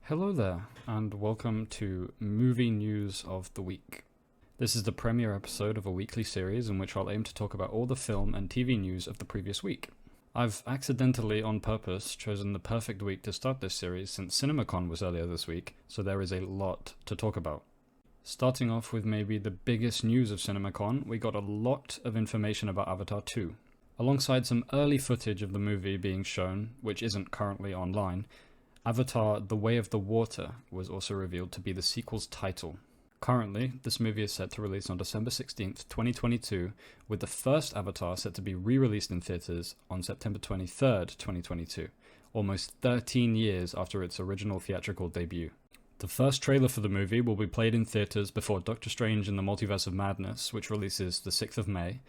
Hello there, and welcome to Movie News of the Week. This is the premiere episode of a weekly series in which I'll aim to talk about all the film and TV news of the previous week. I've accidentally, on purpose, chosen the perfect week to start this series since CinemaCon was earlier this week, so there is a lot to talk about. Starting off with maybe the biggest news of CinemaCon, we got a lot of information about Avatar 2. Alongside some early footage of the movie being shown, which isn't currently online, Avatar: The Way of the Water was also revealed to be the sequel's title. Currently, this movie is set to release on December 16th, 2022, with the first Avatar set to be re-released in theaters on September 23rd, 2022, almost 13 years after its original theatrical debut. The first trailer for the movie will be played in theaters before Doctor Strange in the Multiverse of Madness, which releases the 6th of May,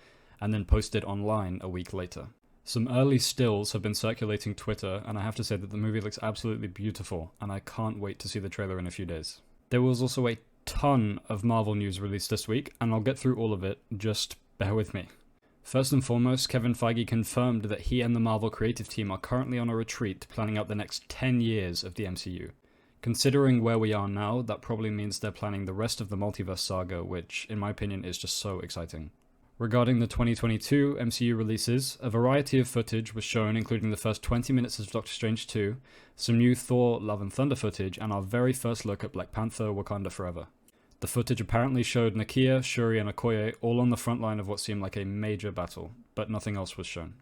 and then posted online a week later. Some early stills have been circulating Twitter, and I have to say that the movie looks absolutely beautiful, and I can't wait to see the trailer in a few days. There was also a ton of Marvel news released this week, and I'll get through all of it, just bear with me. First and foremost, Kevin Feige confirmed that he and the Marvel creative team are currently on a retreat planning out the next 10 years of the MCU. Considering where we are now, that probably means they're planning the rest of the multiverse saga, which, in my opinion, is just so exciting. Regarding the 2022 MCU releases, a variety of footage was shown, including the first 20 minutes of Doctor Strange 2, some new Thor: Love and Thunder footage, and our very first look at Black Panther: Wakanda Forever. The footage apparently showed Nakia, Shuri, and Okoye all on the front line of what seemed like a major battle, but nothing else was shown.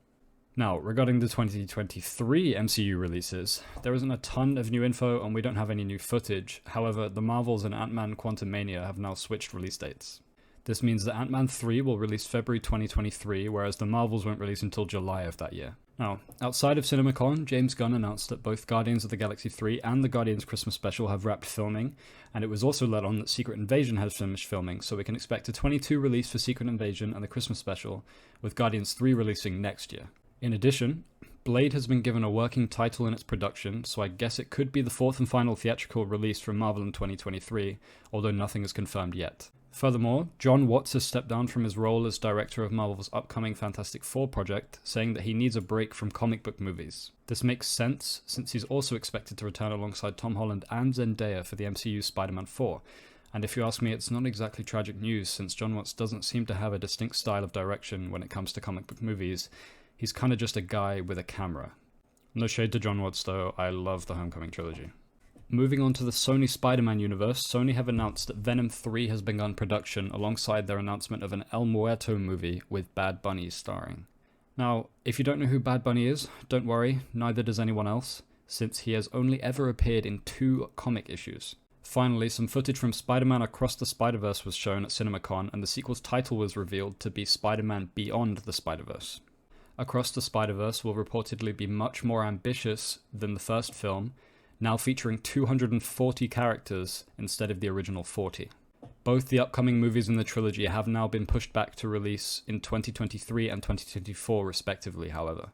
Now, regarding the 2023 MCU releases, there isn't a ton of new info and we don't have any new footage. However, the Marvels and Ant-Man Quantumania have now switched release dates. This means that Ant-Man 3 will release February 2023, whereas the Marvels won't release until July of that year. Now, outside of CinemaCon, James Gunn announced that both Guardians of the Galaxy 3 and the Guardians Christmas Special have wrapped filming, and it was also let on that Secret Invasion has finished filming, so we can expect a 22 release for Secret Invasion and the Christmas Special, with Guardians 3 releasing next year. In addition, Blade has been given a working title in its production, so I guess it could be the fourth and final theatrical release from Marvel in 2023, although nothing is confirmed yet. Furthermore, John Watts has stepped down from his role as director of Marvel's upcoming Fantastic Four project, saying that he needs a break from comic book movies. This makes sense, since he's also expected to return alongside Tom Holland and Zendaya for the MCU's Spider-Man 4. And if you ask me, it's not exactly tragic news, since John Watts doesn't seem to have a distinct style of direction when it comes to comic book movies. He's kinda just a guy with a camera. No shade to John Watts though, I love the Homecoming trilogy. Moving on to the Sony Spider-Man universe, Sony have announced that Venom 3 has begun production alongside their announcement of an El Muerto movie with Bad Bunny starring. Now, if you don't know who Bad Bunny is, don't worry, neither does anyone else, since he has only ever appeared in 2 comic issues. Finally, some footage from Spider-Man Across the Spider-Verse was shown at CinemaCon, and the sequel's title was revealed to be Spider-Man Beyond the Spider-Verse. Across the Spider-Verse will reportedly be much more ambitious than the first film, now featuring 240 characters instead of the original 40. Both the upcoming movies in the trilogy have now been pushed back to release in 2023 and 2024 respectively, however.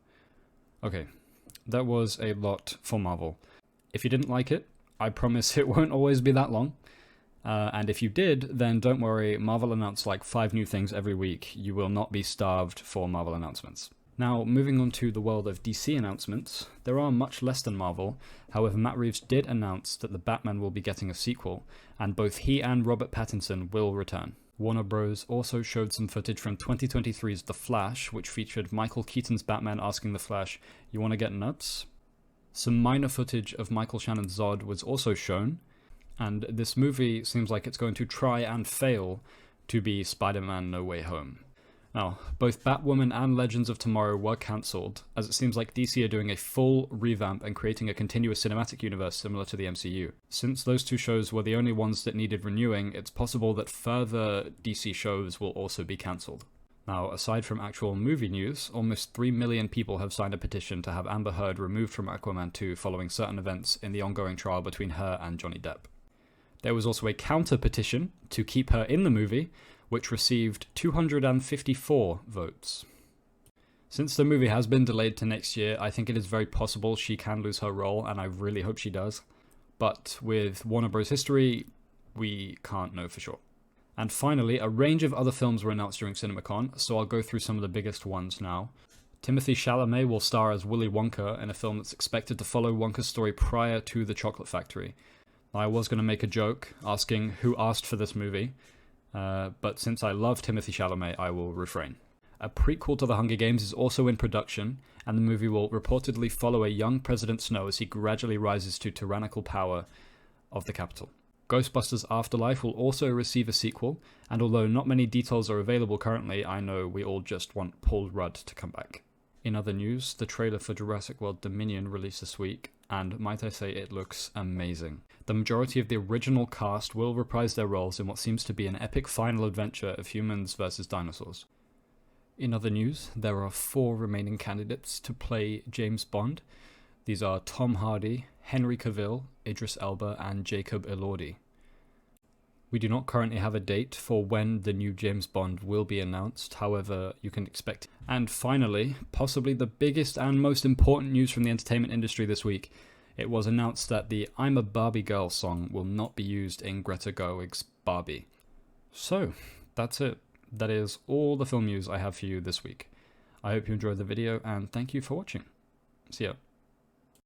Okay, that was a lot for Marvel. If you didn't like it, I promise it won't always be that long. And if you did, then don't worry, Marvel announce like 5 new things every week. You will not be starved for Marvel announcements. Now, moving on to the world of DC announcements, there are much less than Marvel. However, Matt Reeves did announce that the Batman will be getting a sequel, and both he and Robert Pattinson will return. Warner Bros. Also showed some footage from 2023's The Flash, which featured Michael Keaton's Batman asking the Flash, "You wanna get nuts?" Some minor footage of Michael Shannon's Zod was also shown, and this movie seems like it's going to try and fail to be Spider-Man No Way Home. Now, both Batwoman and Legends of Tomorrow were cancelled, as it seems like DC are doing a full revamp and creating a continuous cinematic universe similar to the MCU. Since those 2 shows were the only ones that needed renewing, it's possible that further DC shows will also be cancelled. Now, aside from actual movie news, almost 3 million people have signed a petition to have Amber Heard removed from Aquaman 2 following certain events in the ongoing trial between her and Johnny Depp. There was also a counter petition to keep her in the movie, which received 254 votes. Since the movie has been delayed to next year, I think it is very possible she can lose her role, and I really hope she does. But with Warner Bros. History, we can't know for sure. And finally, a range of other films were announced during CinemaCon, so I'll go through some of the biggest ones now. Timothée Chalamet will star as Willy Wonka in a film that's expected to follow Wonka's story prior to the chocolate factory. I was going to make a joke asking who asked for this movie, but since I love Timothée Chalamet, I will refrain. A prequel to The Hunger Games is also in production, and the movie will reportedly follow a young President Snow as he gradually rises to tyrannical power of the capital. Ghostbusters Afterlife will also receive a sequel, and although not many details are available currently, I know we all just want Paul Rudd to come back. In other news, the trailer for Jurassic World Dominion released this week, and might I say it looks amazing. The majority of the original cast will reprise their roles in what seems to be an epic final adventure of humans versus dinosaurs. In other news, there are 4 remaining candidates to play James Bond. These are Tom Hardy, Henry Cavill, Idris Elba, and Jacob Elordi. We do not currently have a date for when the new James Bond will be announced, however, you can expect. And finally, possibly the biggest and most important news from the entertainment industry this week, it was announced that the I'm a Barbie Girl song will not be used in Greta Gerwig's Barbie. So, that's it. That is all the film news I have for you this week. I hope you enjoyed the video, and thank you for watching. See ya.